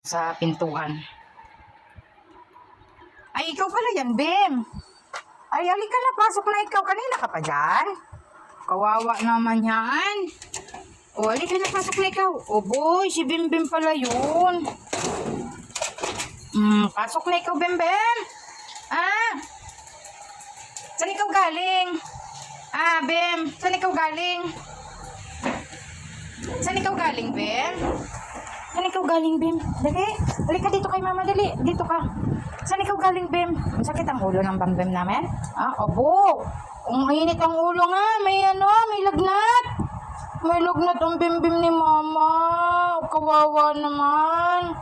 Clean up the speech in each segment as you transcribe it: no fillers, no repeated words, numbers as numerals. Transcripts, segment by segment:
sa pintuan. Ay, ikaw pala yan, Bem. Ay, halika na, pasok na ikaw. Kanina ka pa dyan? Kawawa naman yan. O, halika na, pasok na ikaw. O, boy, si Bem pala yun. Pasok na ikaw, Bem. Saan ikaw galing? Bem, saan ikaw galing? Saan ikaw galing, Bem? Saan ikaw galing, Bem? Dali, halika dito kay mama, dali. Dito ka. Saan ikaw galing, Bem? Masakit ang ulo ng Bem namin? Obo. Ang init ang ulo nga. May lagnat. May lagnat ang Bem ni mama. Kawawa naman.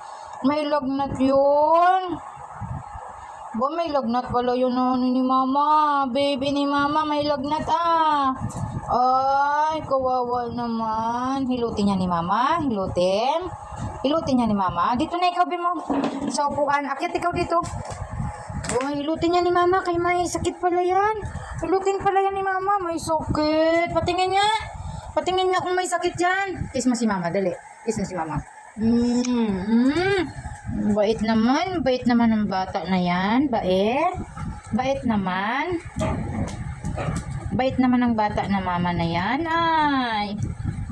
May lagnat yun. Ba, may lagnat pala yun ni mama. Baby ni mama, may lagnat Ay, kawawa naman. Hilutin niya ni mama. Hilutin. Hilutin niya ni mama. Dito na ikaw, Bem mo. Sa upuan. Akyat ikaw dito. Oh, hilutin niya ni mama. Kay may sakit pala yan. Hilutin pala yan ni mama. May sakit. Patingin niya. Patingin niya kung may sakit yan. Kiss mo si mama. Dali. Kiss mo si mama. Bait naman. Bait naman ang bata na yan. Bait. Bait naman. Bait naman ang bata na mama na yan. Ay.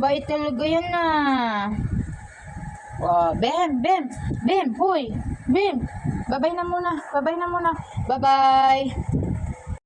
Bait talaga yan Bem. Hoy. Bem. Babay na muna. Bye-bye.